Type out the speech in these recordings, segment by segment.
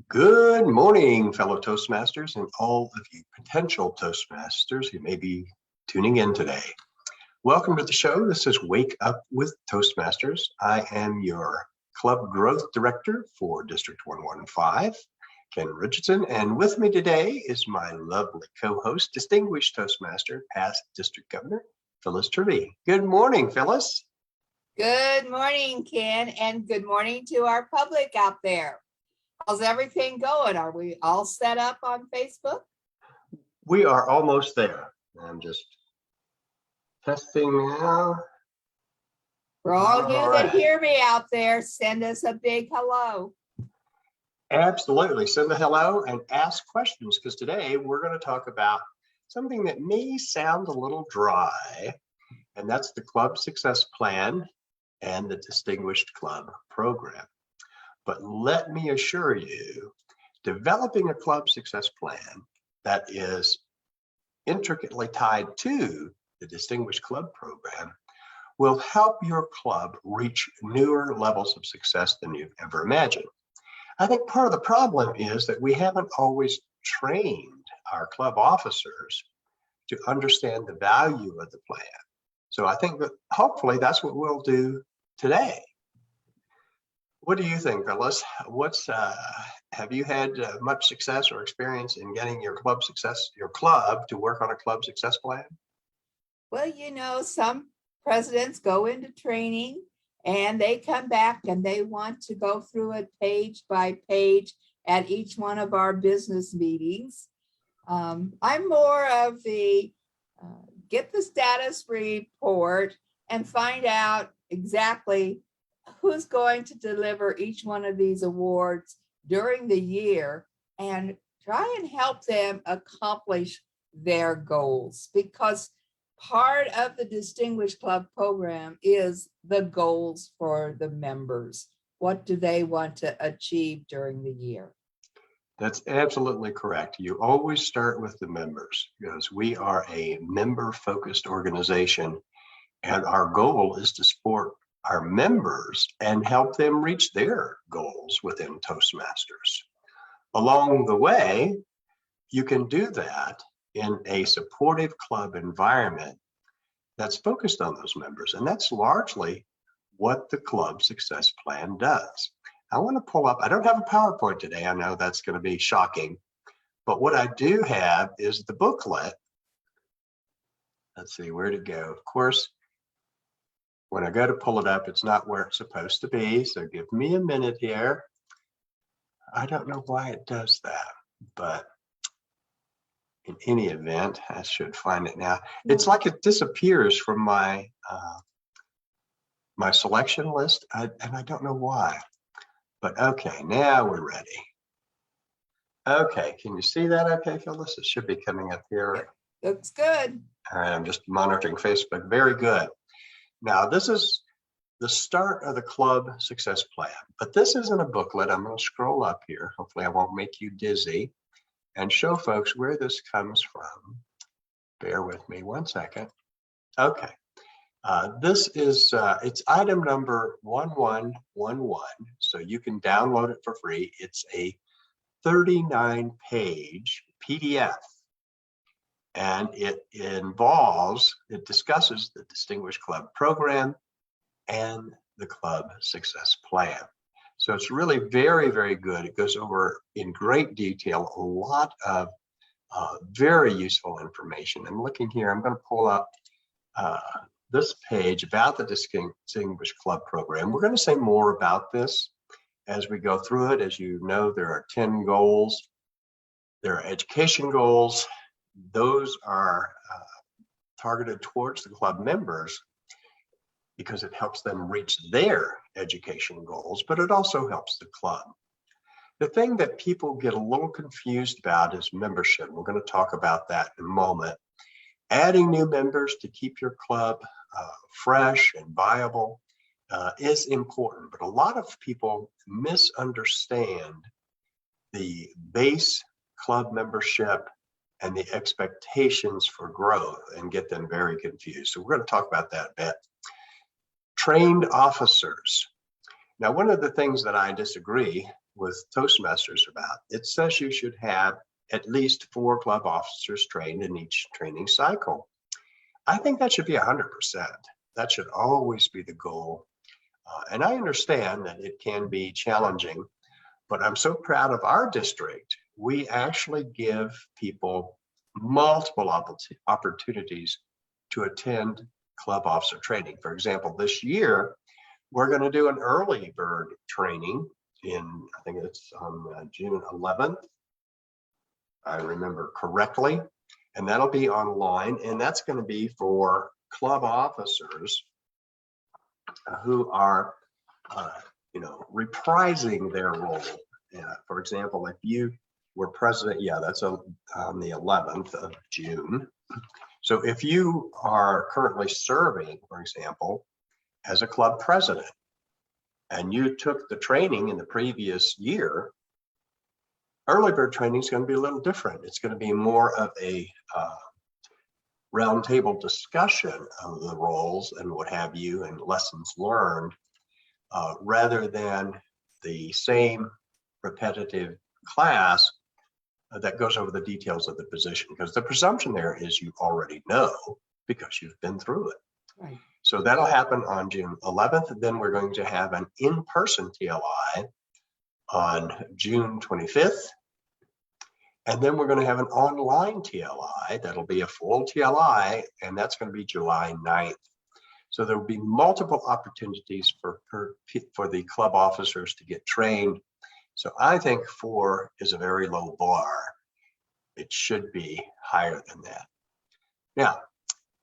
Good morning, fellow Toastmasters, and all of you potential Toastmasters who may be tuning in today. Welcome to the show. This is Wake Up with Toastmasters. I am your Club Growth Director for District 115, Ken Richardson, and with me today is my lovely co-host, Distinguished Toastmaster, past District Governor, Phyllis Trevee. Good morning, Phyllis. Good morning, Ken, and good morning to our public out there. How's everything going? Are we all set up on Facebook? We are almost there. I'm just testing now. For all you that hear me out there, send us a big hello. Absolutely. Send a hello and ask questions, because today we're going to talk about something that may sound a little dry, and that's the Club Success Plan and the Distinguished Club Program. But let me assure you, developing a club success plan that is intricately tied to the Distinguished Club Program will help your club reach newer levels of success than you've ever imagined. I think part of the problem is that we haven't always trained our club officers to understand the value of the plan. So I think that hopefully that's what we'll do today. What do you think, Phyllis? Have you had much success or experience in getting your club to work on a club success plan? Well, you know, some presidents go into training and they come back and they want to go through it page by page at each one of our business meetings. I'm more of the get the status report and find out exactly who's going to deliver each one of these awards during the year and try and help them accomplish their goals, because part of the Distinguished Club Program is the goals for the members. What do they want to achieve during the year? That's absolutely correct. You always start with the members, because we are a member-focused organization, and our goal is to support our members and help them reach their goals within Toastmasters. Along the way, you can do that in a supportive club environment that's focused on those members. And that's largely what the Club Success Plan does. I want to pull up, I don't have a PowerPoint today. I know that's going to be shocking, but what I do have is the booklet. Let's see, where'd it go? Of course, when I go to pull it up, it's not where it's supposed to be. So give me a minute here. I don't know why it does that, but in any event, I should find it now. It's like it disappears from my my selection list, and I don't know why. But okay, now we're ready. Okay, can you see that okay, Phyllis? It should be coming up here. Looks good. All right, I'm just monitoring Facebook. Very good. Now, this is the start of the Club Success Plan, but this isn't a booklet. I'm going to scroll up here. Hopefully I won't make you dizzy and show folks where this comes from. Bear with me one second. Okay. This is, it's item number 1111, so you can download it for free. It's a 39-page PDF. And it discusses the Distinguished Club Program and the Club Success Plan. So it's really very, very good. It goes over in great detail a lot of very useful information. I'm looking here, I'm going to pull up this page about the Distinguished Club Program. We're going to say more about this as we go through it. As you know, there are 10 goals. There are education goals. Those are targeted towards the club members because it helps them reach their education goals, but it also helps the club. The thing that people get a little confused about is membership. We're going to talk about that in a moment. Adding new members to keep your club fresh and viable is important, but a lot of people misunderstand the base club membership and the expectations for growth and get them very confused. So we're going to talk about that a bit. Trained officers. Now, one of the things that I disagree with Toastmasters about. It says you should have at least 4 club officers trained in each training cycle. I think that should be 100%. That should always be the goal. And I understand that it can be challenging, but I'm so proud of our district. We actually give people multiple opportunities to attend club officer training. For example, this year, we're going to do an early bird training I think it's on June 11th. I remember correctly. And that'll be online. And that's going to be for club officers who are, reprising their role. For example, if you were president, that's on the 11th of June. So if you are currently serving, for example, as a club president, and you took the training in the previous year, early bird training is going to be a little different. It's going to be more of a roundtable discussion of the roles and what have you, and lessons learned, rather than the same repetitive class that goes over the details of the position. Because the presumption there is you already know because you've been through it. Right. So that'll happen on June 11th. Then we're going to have an in-person TLI on June 25th. And then we're going to have an online TLI. That'll be a full TLI, and that's going to be July 9th. So there will be multiple opportunities for the club officers to get trained. So I think 4 is a very low bar. It should be higher than that. Now,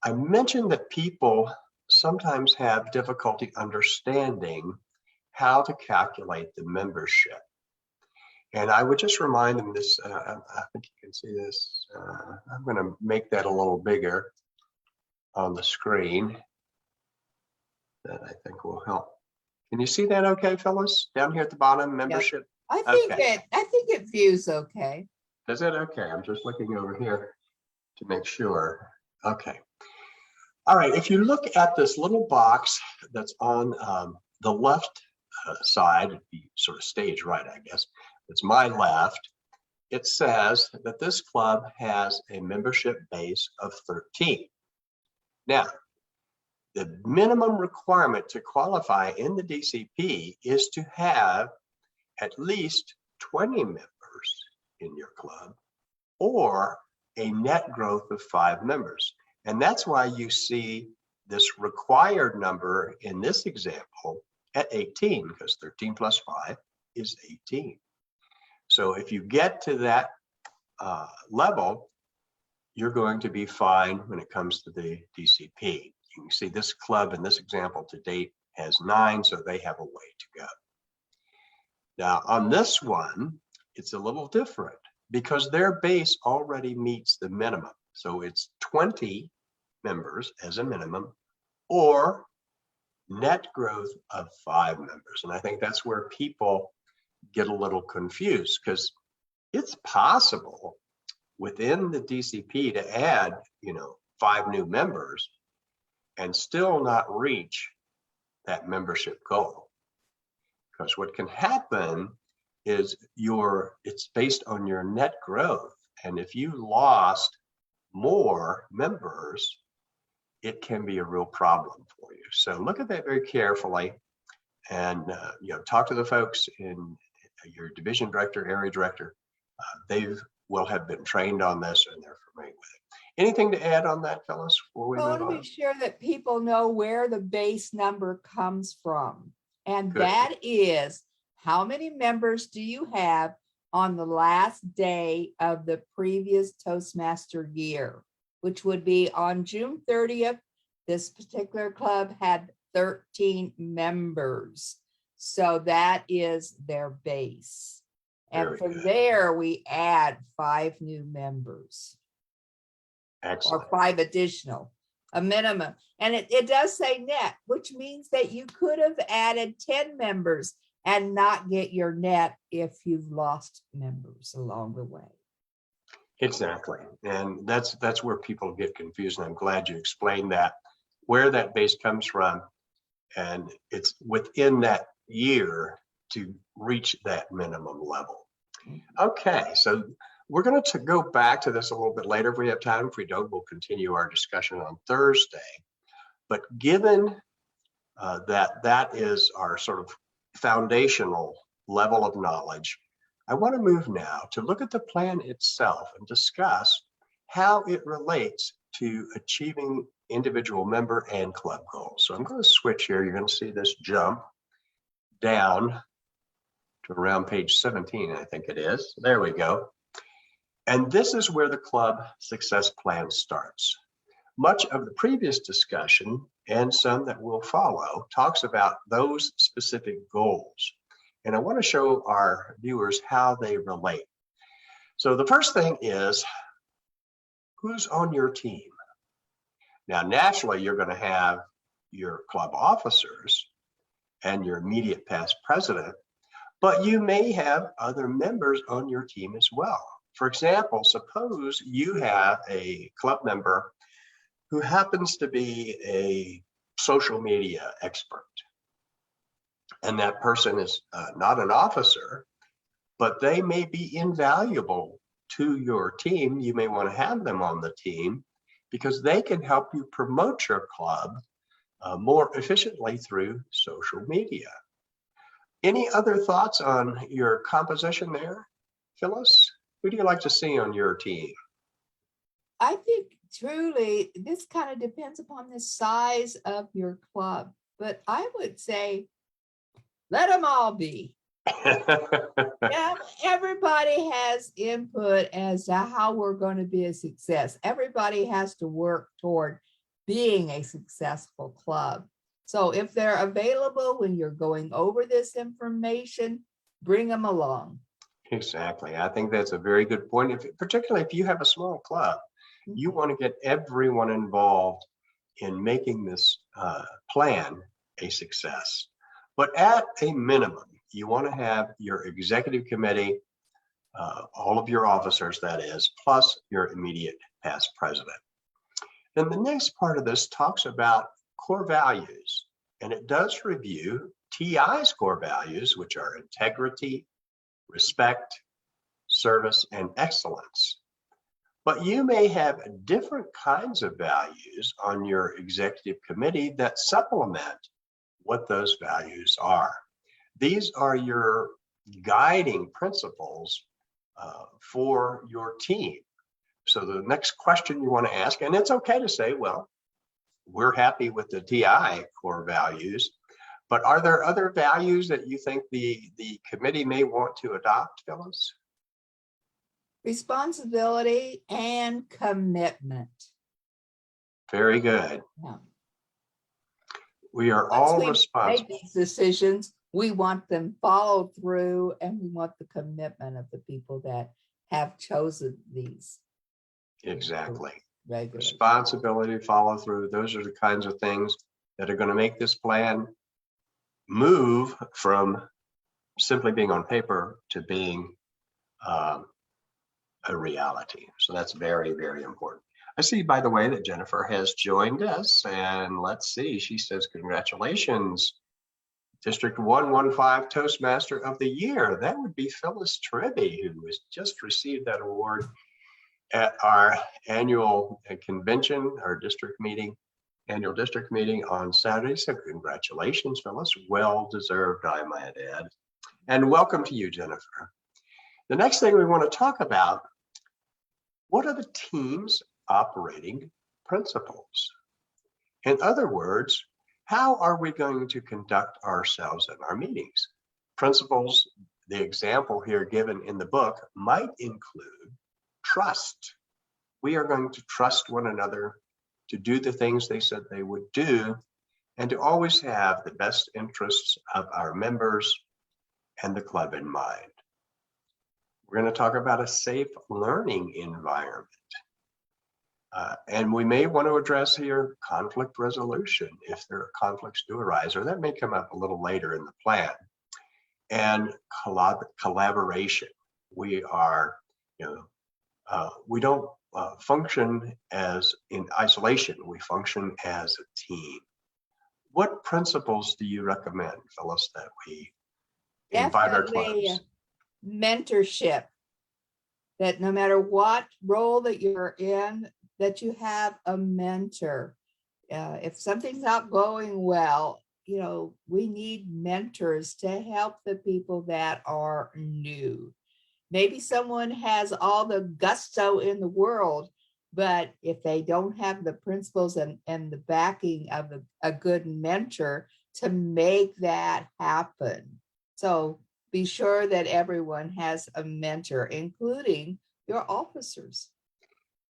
I mentioned that people sometimes have difficulty understanding how to calculate the membership. And I would just remind them this, I think you can see this. I'm going to make that a little bigger on the screen. That I think will help. Can you see that okay, Phyllis? Down here at the bottom, membership? Yep. I think it views okay. Is it okay? I'm just looking over here to make sure. Okay. All right, if you look at this little box that's on the left side, it'd be sort of stage right, I guess. It's my left. It says that this club has a membership base of 13. Now, the minimum requirement to qualify in the DCP is to have at least 20 members in your club or a net growth of 5 members. And that's why you see this required number in this example at 18, because 13 plus 5 is 18. So if you get to that level, you're going to be fine when it comes to the DCP. You can see this club in this example to date has 9, so they have a way to go. Now on this one, it's a little different because their base already meets the minimum. So it's 20 members as a minimum or net growth of 5 members. And I think that's where people get a little confused, because it's possible within the DCP to add, 5 new members and still not reach that membership goal. Because what can happen is it's based on your net growth. And if you lost more members, it can be a real problem for you. So look at that very carefully and talk to the folks in your division director, area director. They will have been trained on this and they're familiar with it. Anything to add on that, Phyllis? I want to be sure that people know where the base number comes from. And Good. That is, how many members do you have on the last day of the previous Toastmaster year, which would be on June 30th. This particular club had 13 members. So that is their base. And Very from good. there, we add 5 new members. Excellent. Or 5 additional, a minimum. And it does say net, which means that you could have added 10 members and not get your net if you've lost members along the way. Exactly. And that's where people get confused. And I'm glad you explained that, where that base comes from. And it's within that year to reach that minimum level. Okay, so we're going to go back to this a little bit later if we have time. If we don't, we'll continue our discussion on Thursday. But given that is our sort of foundational level of knowledge, I want to move now to look at the plan itself and discuss how it relates to achieving individual member and club goals. So I'm going to switch here. You're going to see this jump down to around page 17, I think it is. There we go. And this is where the club success plan starts. Much of the previous discussion and some that will follow talks about those specific goals. And I want to show our viewers how they relate. So the first thing is, who's on your team? Now, naturally, you're going to have your club officers and your immediate past president, but you may have other members on your team as well. For example, suppose you have a club member who happens to be a social media expert. And that person is not an officer, but they may be invaluable to your team. You may want to have them on the team because they can help you promote your club more efficiently through social media. Any other thoughts on your composition there, Phyllis? Who do you like to see on your team? I think truly this kind of depends upon the size of your club, but I would say let them all be. Yeah, everybody has input as to how we're going to be a success. Everybody has to work toward being a successful club. So if they're available when you're going over this information, bring them along. Exactly. I think that's a very good point. Particularly if you have a small club, you want to get everyone involved in making this plan a success. But at a minimum, you want to have your executive committee, all of your officers, that is, plus your immediate past president. Then the next part of this talks about core values, and it does review TI's core values, which are integrity, respect, service, and excellence. But you may have different kinds of values on your executive committee that supplement what those values are. These are your guiding principles for your team. So the next question you want to ask, and it's okay to say, well, we're happy with the TI core values, but are there other values that you think the committee may want to adopt, Phyllis? Responsibility and commitment. Very good. Yeah. We are Once all we responsible. make these decisions, we want them followed through, and we want the commitment of the people that have chosen these. Exactly. Regularly. Responsibility, follow through. Those are the kinds of things that are going to make this plan move from simply being on paper to being a reality. So that's very, very important. I see, by the way, that Jennifer has joined us, and let's see, she says, congratulations, District 115 Toastmaster of the Year. That would be Phyllis Tribby, who has just received that award at our annual convention, our district meeting, annual district meeting on Saturday. So congratulations, Phyllis. Well deserved, I might add. And welcome to you, Jennifer. The next thing we want to talk about, what are the team's operating principles? In other words, how are we going to conduct ourselves in our meetings? Principles, the example here given in the book, might include trust. We are going to trust one another to do the things they said they would do, and to always have the best interests of our members and the club in mind. We're going to talk about a safe learning environment. And we may want to address here conflict resolution if there are conflicts do arise, or that may come up a little later in the plan. And collaboration. We are, we don't function as in isolation. We function as a team. What principles do you recommend, Phyllis, that we invite our Definitely clubs. mentorship, that no matter what role that you're in, that you have a mentor. If something's not going well, we need mentors to help the people that are new. Maybe someone has all the gusto in the world, but if they don't have the principles and the backing of a good mentor to make that happen. So be sure that everyone has a mentor, including your officers.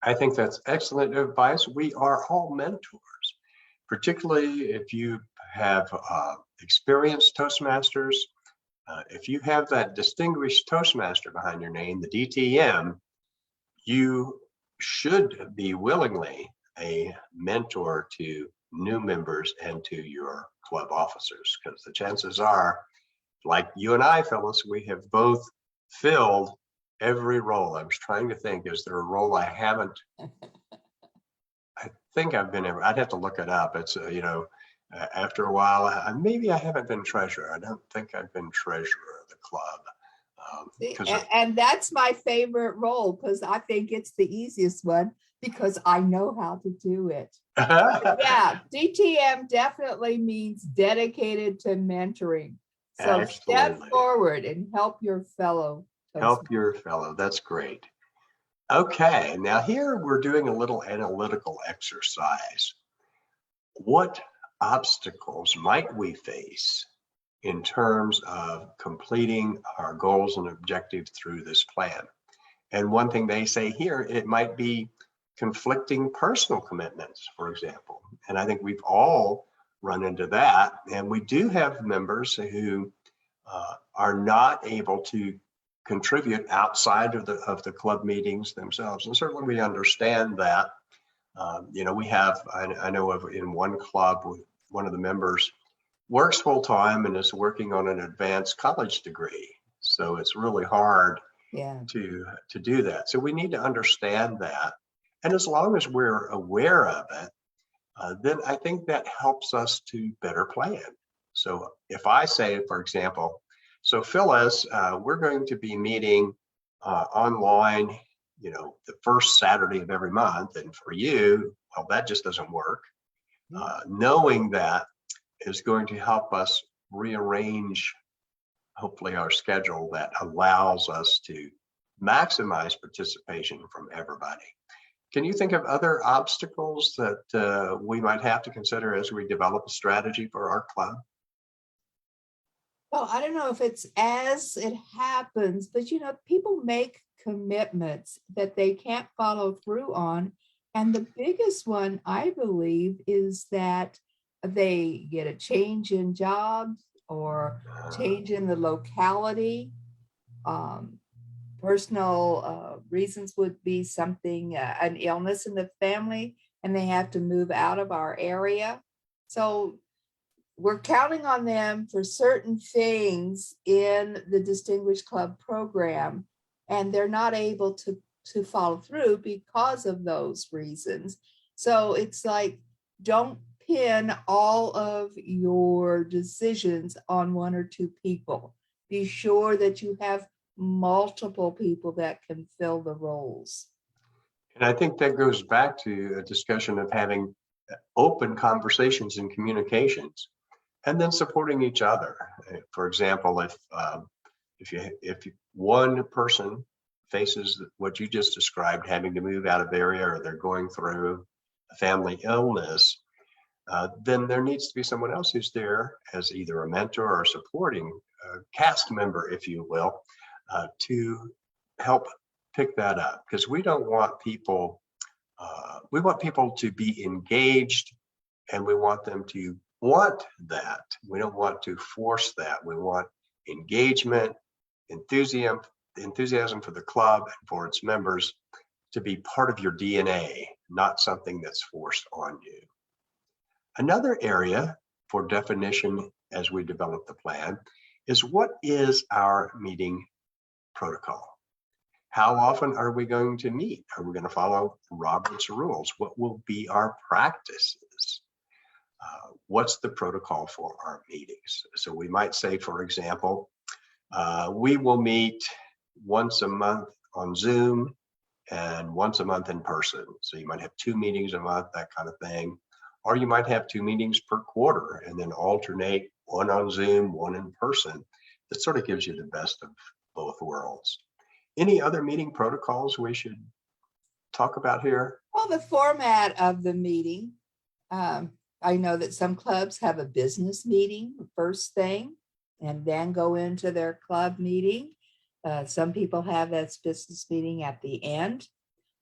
I think that's excellent advice. We are all mentors, particularly if you have experienced Toastmasters. If you have that distinguished Toastmaster behind your name, the DTM, you should be willingly a mentor to new members and to your club officers, because the chances are, like you and I, Phyllis, we have both filled every role. I was trying to think, is there a role I haven't? I think I've been, I'd have to look it up. It's, after a while, maybe I haven't been treasurer. I don't think I've been treasurer of the club. And that's my favorite role, because I think it's the easiest one because I know how to do it. Yeah, DTM definitely means dedicated to mentoring. So step Absolutely. forward and help your fellow. Help your fellow. That's great. Okay, now here we're doing a little analytical exercise. What obstacles might we face in terms of completing our goals and objectives through this plan? And one thing they say here, it might be conflicting personal commitments, for example. And I think we've all run into that. And we do have members who are not able to contribute outside of the club meetings themselves. And certainly we understand that. We have, I know of in one club, one of the members works full time and is working on an advanced college degree. So it's really hard to do that. So we need to understand that. And as long as we're aware of it, then I think that helps us to better plan. So if I say, for example, so Phyllis, we're going to be meeting online, the first Saturday of every month. And for you, well, that just doesn't work. Knowing that is going to help us rearrange, hopefully, our schedule that allows us to maximize participation from everybody. Can you think of other obstacles that we might have to consider as we develop a strategy for our club? Well, I don't know if it's as it happens, but people make commitments that they can't follow through on. And the biggest one, I believe, is that they get a change in jobs or change in the locality. Personal reasons would be something, an illness in the family, and they have to move out of our area. So we're counting on them for certain things in the Distinguished Club program, and they're not able to follow through because of those reasons. So it's like, don't pin all of your decisions on one or two people. Be sure that you have multiple people that can fill the roles. And I think that goes back to a discussion of having open conversations and communications, and then supporting each other. For example, if one person faces what you just described, having to move out of area, or they're going through a family illness, then there needs to be someone else who's there as either a mentor or supporting cast member, if you will, to help pick that up. Because we don't want people, we want people to be engaged, and we want them to want that. We don't want to force that. We want engagement, enthusiasm for the club and for its members to be part of your DNA, not something that's forced on you. Another area for definition as we develop the plan is, what is our meeting protocol? How often are we going to meet? Are we going to follow Robert's rules? What will be our practices? What's the protocol for our meetings? So we might say, for example, We will meet once a month on Zoom and once a month in person. So you might have 2 meetings a month, that kind of thing. Or you might have 2 meetings per quarter and then alternate, one on Zoom, one in person. That sort of gives you the best of both worlds. Any other meeting protocols we should talk about here? Well, the format of the meeting. I know that some clubs have a business meeting first thing and then go into their club meeting. Some people have that business meeting at the end.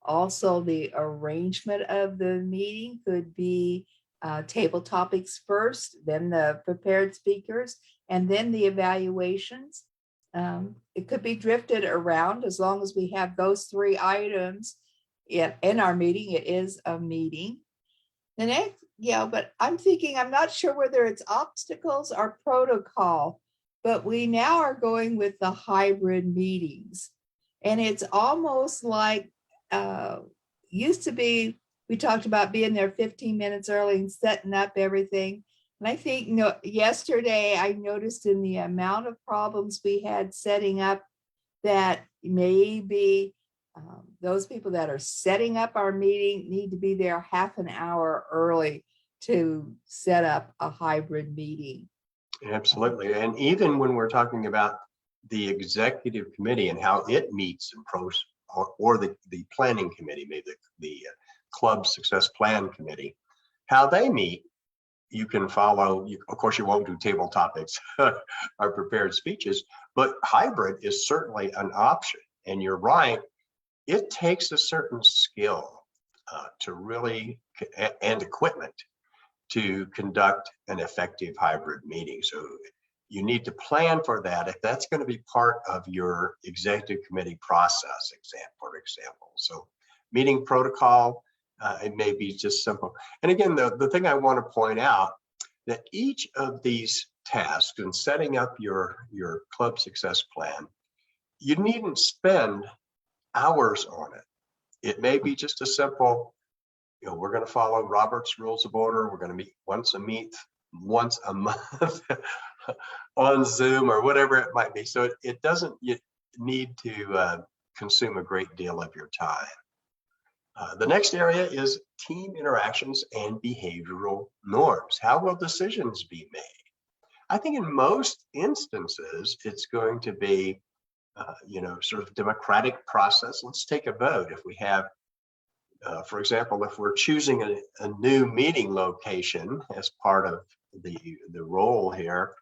Also, the arrangement of the meeting could be table topics first, then the prepared speakers, and then the evaluations. It could be drifted around as long as we have those 3 items in our meeting. It is a meeting. The next, but I'm thinking, I'm not sure whether it's obstacles or protocol, but we now are going with the hybrid meetings. And it's almost like, used to be, we talked about being there 15 minutes early and setting up everything. And I think, yesterday I noticed in the amount of problems we had setting up that maybe those people that are setting up our meeting need to be there half an hour early to set up a hybrid meeting. Absolutely. And even when we're talking about the executive committee and how it meets and or the planning committee, maybe the club success plan committee, how they meet, you can follow. Of course, you won't do table topics or prepared speeches, but hybrid is certainly an option. And you're right, it takes a certain skill to really, and equipment to conduct an effective hybrid meeting. So you need to plan for that if that's going to be part of your executive committee process, for example. So meeting protocol, it may be just simple. And again, the thing I want to point out that each of these tasks in setting up your club success plan, you needn't spend hours on it. It may be just a simple, we're going to follow Robert's Rules of Order. We're going to meet once a month on Zoom or whatever it might be. So it doesn't need to consume a great deal of your time. The next area is team interactions and behavioral norms. How will decisions be made? I think in most instances, it's going to be, sort of democratic process. Let's take a vote. If we have, for example, if we're choosing a new meeting location as part of the role here,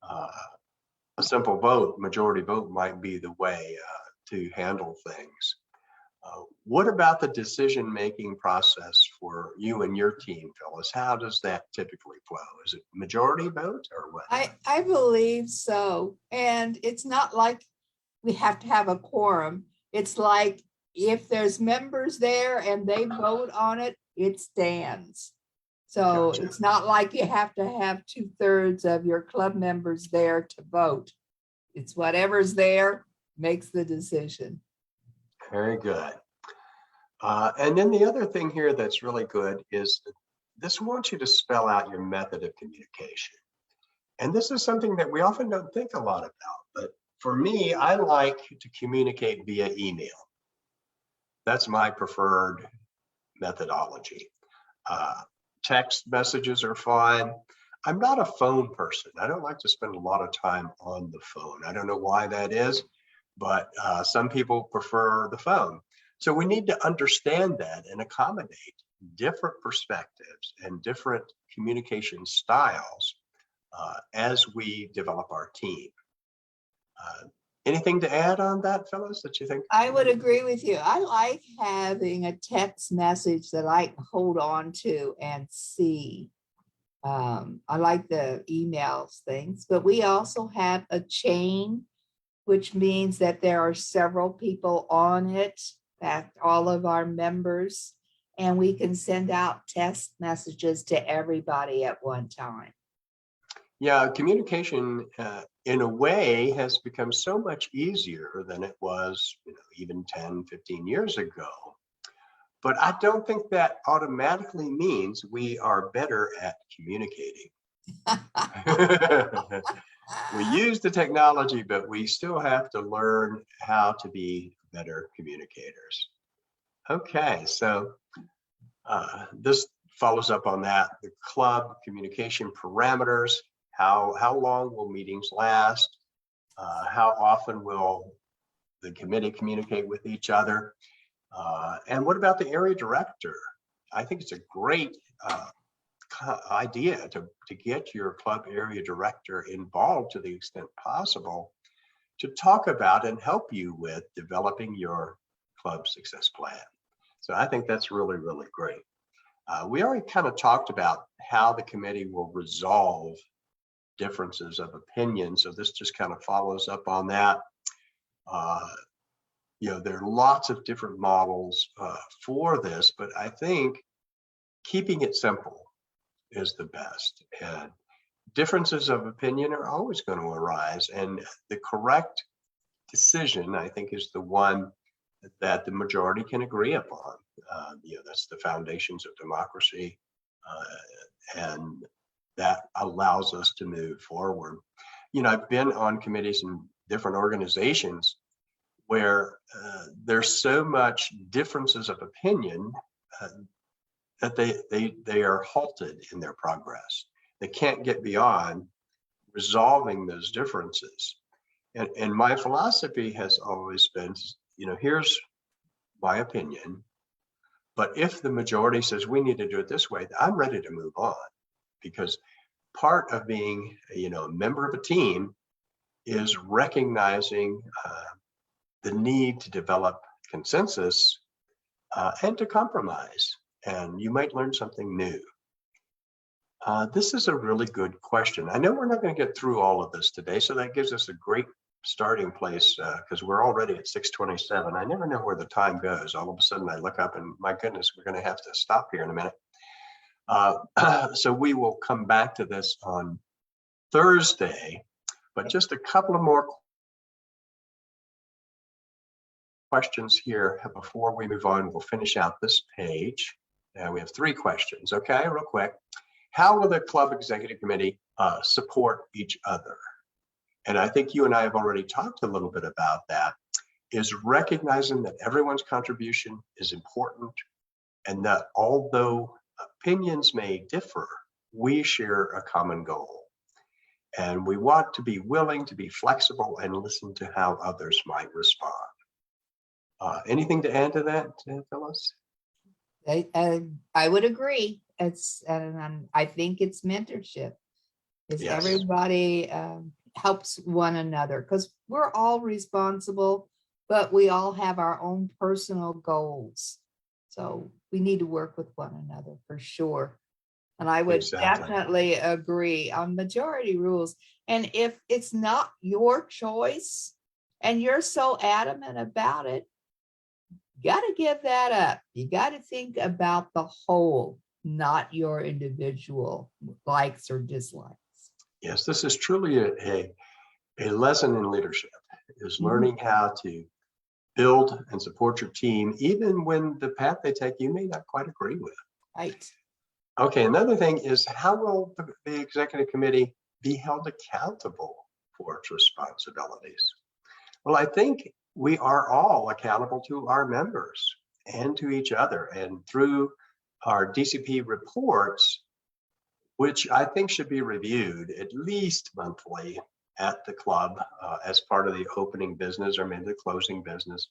a simple vote, majority vote might be the way to handle things. What about the decision-making process for you and your team, Phyllis? How does that typically flow? Is it majority vote or what? I believe so. And it's not like we have to have a quorum. It's like if there's members there and they vote on it, it stands. So Gotcha. It's not like you have to have 2/3 of your club members there to vote. It's whatever's there makes the decision. Very good. And then the other thing here that's really good is this wants you to spell out your method of communication. And this is something that we often don't think a lot about, but for me, I like to communicate via email. That's my preferred methodology. Text messages are fine. I'm not a phone person. I don't like to spend a lot of time on the phone. I don't know why that is, but some people prefer the phone. So we need to understand that and accommodate different perspectives and different communication styles as we develop our team. Anything to add on that, Phyllis, that you think? I would agree with you. I like having a text message that I can hold on to and see. I like the emails things, but we also have a chain, which means that there are several people on it, that all of our members, and we can send out text messages to everybody at one time. Yeah, communication in a way has become so much easier than it was, even 10, 15 years ago. But I don't think that automatically means we are better at communicating. We use the technology, but we still have to learn how to be better communicators. Okay, so this follows up on that. The club communication parameters. How long will meetings last? How often will the committee communicate with each other? And what about the area director? I think it's a great idea to get your club area director involved to the extent possible to talk about and help you with developing your club success plan. So I think that's really, really great. We already kind of talked about how the committee will resolve differences of opinion. So this just kind of follows up on that. There are lots of different models for this, but I think keeping it simple is the best. And differences of opinion are always going to arise. And the correct decision, I think, is the one that the majority can agree upon. That's the foundations of democracy. And that allows us to move forward. I've been on committees in different organizations where there's so much differences of opinion that they are halted in their progress. They can't get beyond resolving those differences. And my philosophy has always been, here's my opinion, but if the majority says we need to do it this way, I'm ready to move on, because part of being, a member of a team is recognizing the need to develop consensus and to compromise. And you might learn something new. This is a really good question. I know we're not going to get through all of this today, so that gives us a great starting place because we're already at 6:27. I never know where the time goes. All of a sudden I look up and my goodness, we're going to have to stop here in a minute. So we will come back to this on Thursday, but just a couple of more questions here before we move on. We'll finish out this page. We have 3 questions. Okay, real quick. How will the club executive committee support each other? And I think you and I have already talked a little bit about that, is recognizing that everyone's contribution is important and that although opinions may differ, we share a common goal. And we want to be willing to be flexible and listen to how others might respond. Anything to add to that, Phyllis? I would agree. And I think it's mentorship. Is Yes. Everybody helps one another, because we're all responsible, but we all have our own personal goals. So we need to work with one another for sure. And I would definitely agree on majority rules. And if it's not your choice and you're so adamant about it, you got to give that up. You got to think about the whole, not your individual likes or dislikes. Yes, this is truly a lesson in leadership, is learning how to build and support your team, even when the path they take you may not quite agree with. Right. Okay, another thing is, how will the executive committee be held accountable for its responsibilities? Well, I think we are all accountable to our members and to each other. And through our DCP reports, which I think should be reviewed at least monthly at the club as part of the opening business or maybe the closing business.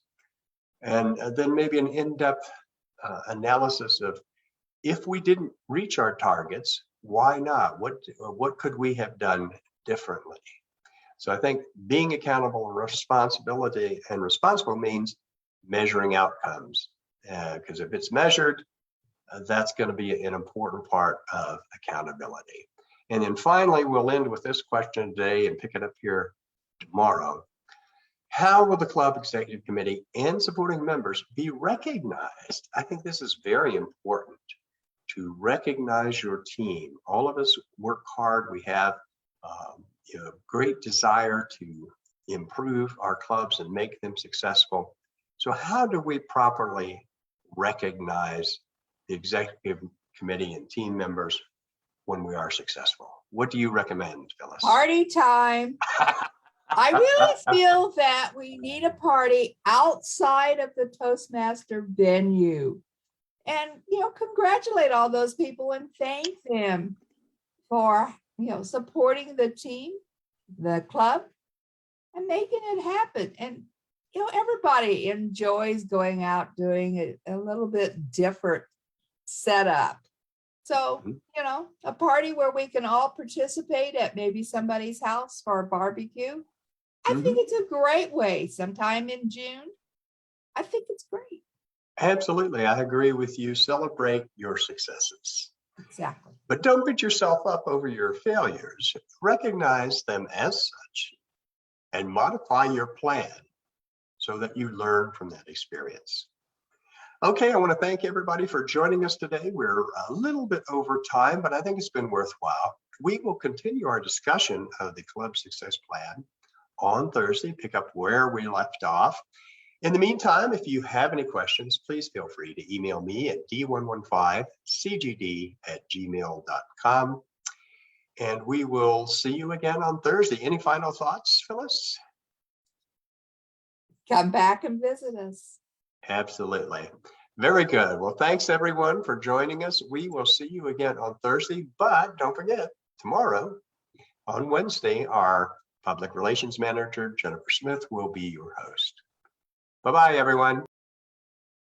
And then maybe an in-depth analysis of, if we didn't reach our targets, why not? What could we have done differently? So I think being accountable and responsible means measuring outcomes. Because if it's measured, that's going to be an important part of accountability. And then finally, we'll end with this question today and pick it up here tomorrow. How will the club executive committee and supporting members be recognized? I think this is very important, to recognize your team. All of us work hard. We have great desire to improve our clubs and make them successful. So how do we properly recognize the executive committee and team members when we are successful? What do you recommend, Phyllis? Party time. I really feel that we need a party outside of the Toastmaster venue. And, congratulate all those people and thank them for, supporting the team, the club, and making it happen. And, everybody enjoys going out doing a little bit different setup. So, a party where we can all participate at maybe somebody's house for a barbecue. I think it's a great way sometime in June. I think it's great. Absolutely. I agree with you. Celebrate your successes. Exactly. But don't beat yourself up over your failures. Recognize them as such and modify your plan so that you learn from that experience. Okay, I want to thank everybody for joining us today. We're a little bit over time, but I think it's been worthwhile. We will continue our discussion of the Club Success Plan on Thursday, pick up where we left off. In the meantime, if you have any questions, please feel free to email me at d115cgd@gmail.com. And we will see you again on Thursday. Any final thoughts, Phyllis? Come back and visit us. Absolutely. Very good. Well, thanks everyone for joining us. We will see you again on Thursday, but don't forget, tomorrow on Wednesday, our Public Relations Manager, Jennifer Smith, will be your host. Bye-bye, everyone.